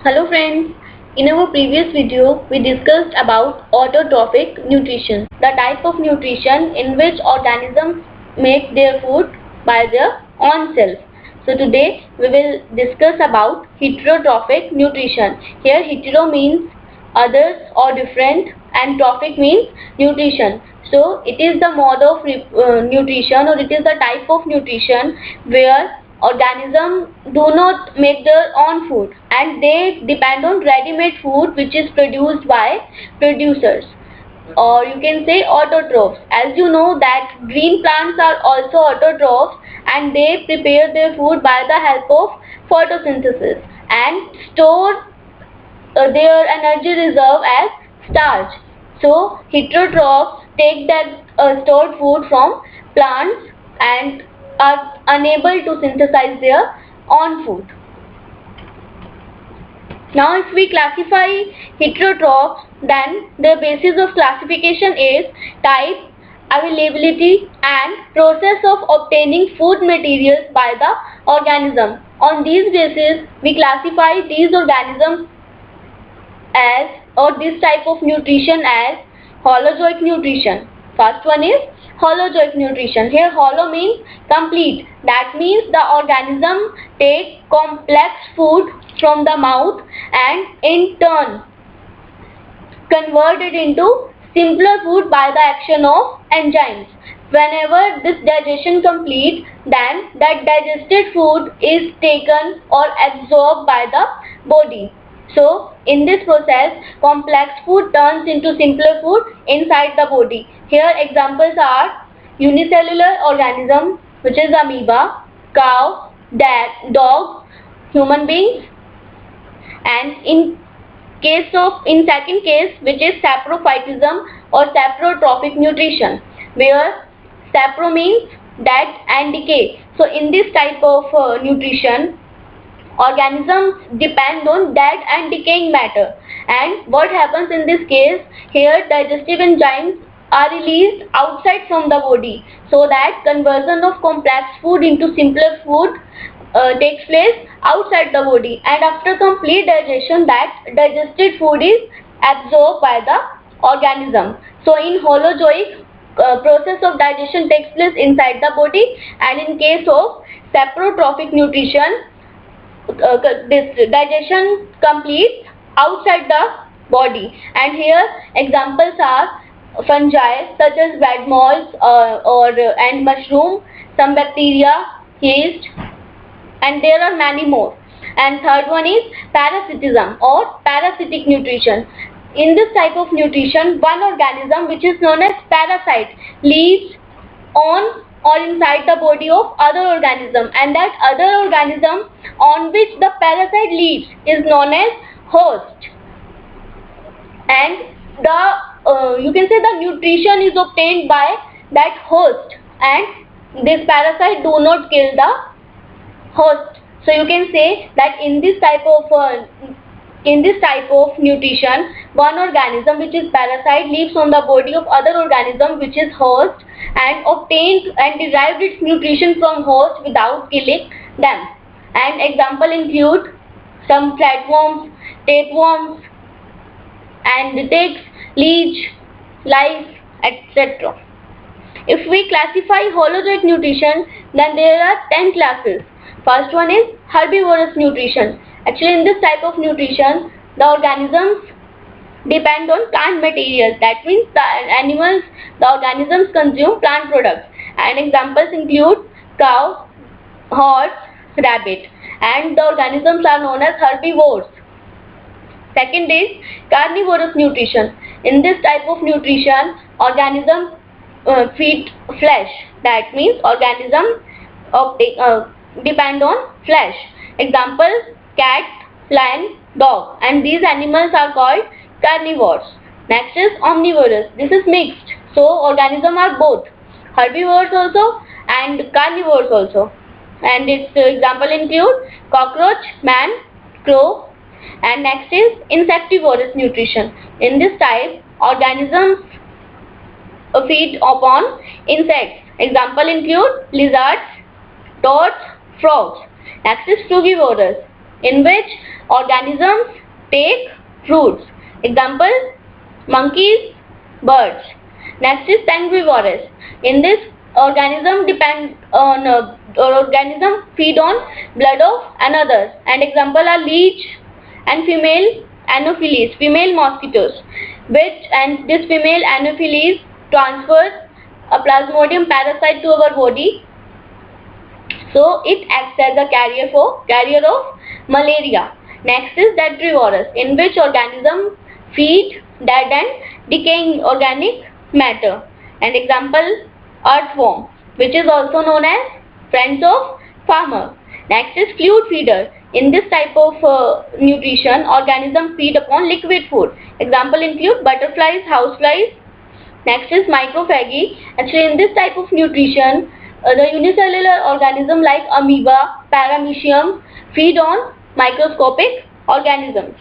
Hello friends, in our previous video we discussed about autotrophic nutrition, the type of nutrition in which organisms make their food by their own self. So today we will discuss about heterotrophic nutrition. Here hetero means others or different and trophic means nutrition. So it is the mode of nutrition, or it is the type of nutrition where organisms do not make their own food and they depend on ready-made food which is produced by producers, or you can say autotrophs. As you know that green plants are also autotrophs and they prepare their food by the help of photosynthesis and store their energy reserve as starch. So heterotrophs take that stored food from plants and are unable to synthesize their own food. Now if we classify heterotrophs, then the basis of classification is type, availability and process of obtaining food materials by the organism. On these basis we classify these organisms as, or this type of nutrition as, holozoic nutrition. First one is holozoic nutrition. Here holo means complete. That means the organism take complex food from the mouth and in turn convert it into simpler food by the action of enzymes. Whenever this digestion completes, then that digested food is taken or absorbed by the body. So in this process, complex food turns into simpler food inside the body. Here examples are unicellular organism, which is amoeba, cow, dog, human beings, and in second case, which is saprophytism or saprotrophic nutrition, where sapro means death and decay. So in this type of nutrition, organisms depend on dead and decaying matter, and what happens in this case, here digestive enzymes are released outside from the body, so that conversion of complex food into simpler food takes place outside the body, and after complete digestion that digested food is absorbed by the organism. So in holozoic, process of digestion takes place inside the body, and in case of saprotrophic nutrition, this digestion completes outside the body. And here examples are fungi such as bed molds and mushroom, some bacteria, yeast, and there are many more. And third one is parasitism or parasitic nutrition. In this type of nutrition, one organism which is known as parasite lives on or inside the body of other organism, and that other organism on which the parasite lives is known as host. And the you can say the nutrition is obtained by that host, and this parasite do not kill the host. So you can say that in this type of nutrition, one organism which is parasite lives on the body of other organism which is host and obtains and derived its nutrition from host without killing them. And example include some flatworms, tapeworms, and ticks, leech, lice, etc. If we classify holozoic nutrition, then there are 10 classes. First one is herbivorous nutrition. Actually in this type of nutrition, the organisms depend on plant materials. That means the organisms consume plant products. And examples include cow, horse, rabbit. And the organisms are known as herbivores. Second is carnivorous nutrition. In this type of nutrition, organisms feed flesh. That means organisms depend on flesh. Example, cat, lion, dog, and these animals are called carnivores. Next is omnivorous. This is mixed. So organisms are both herbivores also and carnivores also. And its example include cockroach, man, crow. And next is insectivorous nutrition. In this type, organisms feed upon insects. Example include lizards, toads, frogs. Next is frugivorous. in which organisms take fruits. Example, monkeys, birds. Next is sanguivorous. In this, organism feed on blood of another. And example are leech and female anopheles, female mosquitoes. This female anopheles transfers a plasmodium parasite to our body. So it acts as a carrier of malaria. Next is detrivorous, in which organisms feed dead and decaying organic matter. And example, earthworm, which is also known as friends of farmer. Next is fluid feeder. In this type of nutrition, organisms feed upon liquid food. Example include butterflies, houseflies. Next is microphagy. Actually, in this type of nutrition, the unicellular organism like amoeba, paramecium feed on microscopic organisms.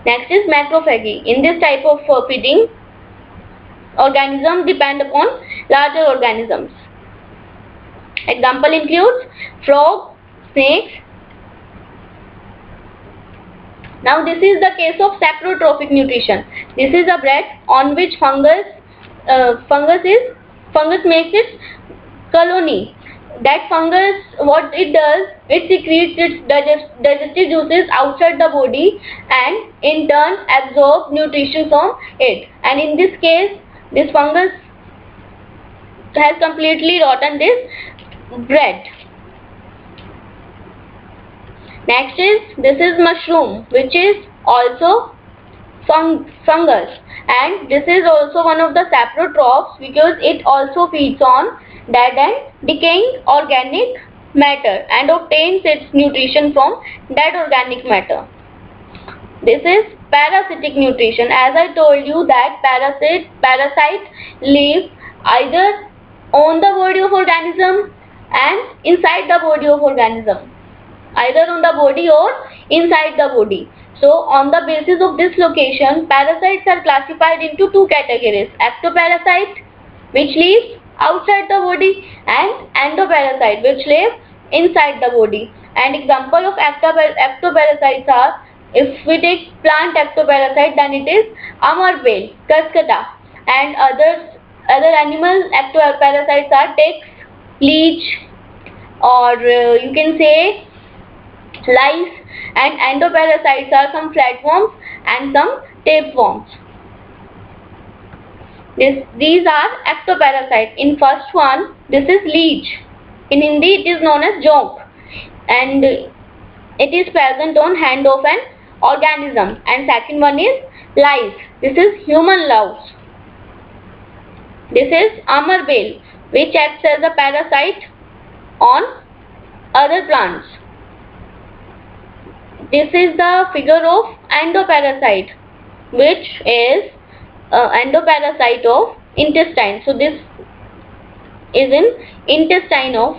Next is macrophagy. In this type of feeding, organisms depend upon larger organisms. Example includes frog, snakes. Now this is the case of saprotrophic nutrition. This is a bread on which fungus makes its colony. That fungus, what it does, it secretes its digestive juices outside the body and in turn absorbs nutrition from it. And in this case, this fungus has completely rotten this bread. Next this is mushroom, which is also fungus, and this is also one of the saprotrophs because it also feeds on dead and decaying organic matter and obtains its nutrition from dead organic matter. This is parasitic nutrition. As I told you that parasites live either on the body of organism and inside the body of organism, either on the body or inside the body. So on the basis of this location, parasites are classified into two categories: ectoparasite, which lives outside the body, and endoparasite, which live inside the body. And example of ectoparasites are, if we take plant ectoparasite, then it is amarbale, cuscata, and other animal ectoparasites are ticks, leech, or you can say lice, and endoparasites are some flatworms and some tapeworms. These are ectoparasites. In first one, this is leech. In Hindi, it is known as jonk, and it is present on hand of an organism. And second one is lice. This is human louse. This is amarbale, which acts as a parasite on other plants. This is the figure of endoparasite, which is endoparasite of intestine. So this is in intestine of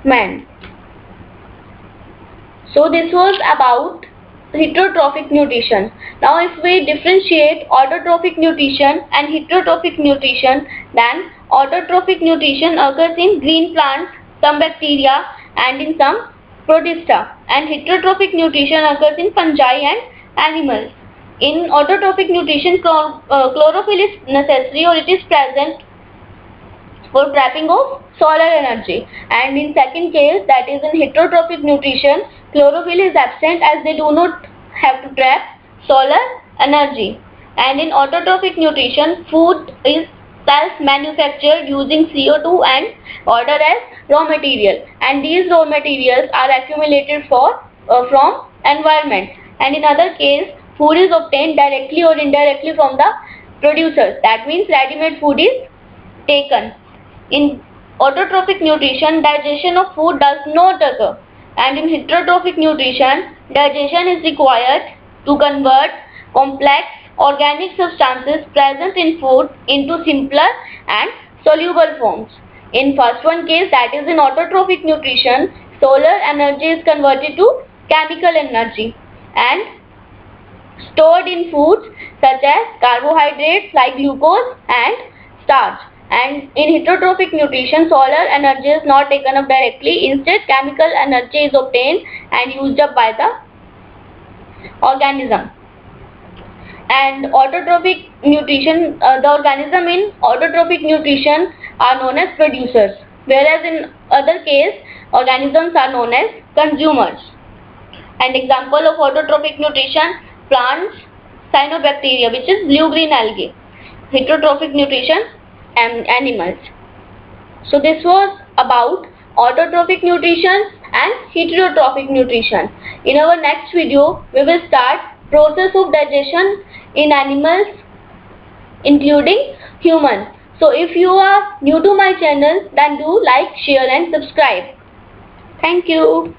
man. So this was about heterotrophic nutrition. Now if we differentiate autotrophic nutrition and heterotrophic nutrition, then autotrophic nutrition occurs in green plants, some bacteria, and in some protista, and heterotrophic nutrition occurs in fungi and animals. In autotrophic nutrition, chlorophyll is necessary, or it is present for trapping of solar energy. And in second case, that is in heterotrophic nutrition, chlorophyll is absent as they do not have to trap solar energy. And in autotrophic nutrition, food is self-manufactured using CO2 and water as raw material, and these raw materials are accumulated from environment. And in other case, food is obtained directly or indirectly from the producers. That means ready-made food is taken. In autotrophic nutrition, digestion of food does not occur, and in heterotrophic nutrition, digestion is required to convert complex organic substances present in food into simpler and soluble forms. In first one case, that is in autotrophic nutrition, solar energy is converted to chemical energy and stored in foods such as carbohydrates like glucose and starch. And in heterotrophic nutrition, solar energy is not taken up directly. Instead, chemical energy is obtained and used up by the organism. And autotrophic nutrition, the organism in autotrophic nutrition are known as producers, whereas in other case, organisms are known as consumers. And example of autotrophic nutrition: plants, cyanobacteria, which is blue-green algae. Heterotrophic nutrition, and animals. So this was about autotrophic nutrition and heterotrophic nutrition. In our next video, we will start process of digestion in animals, including humans. So if you are new to my channel, then do like, share and subscribe. Thank you.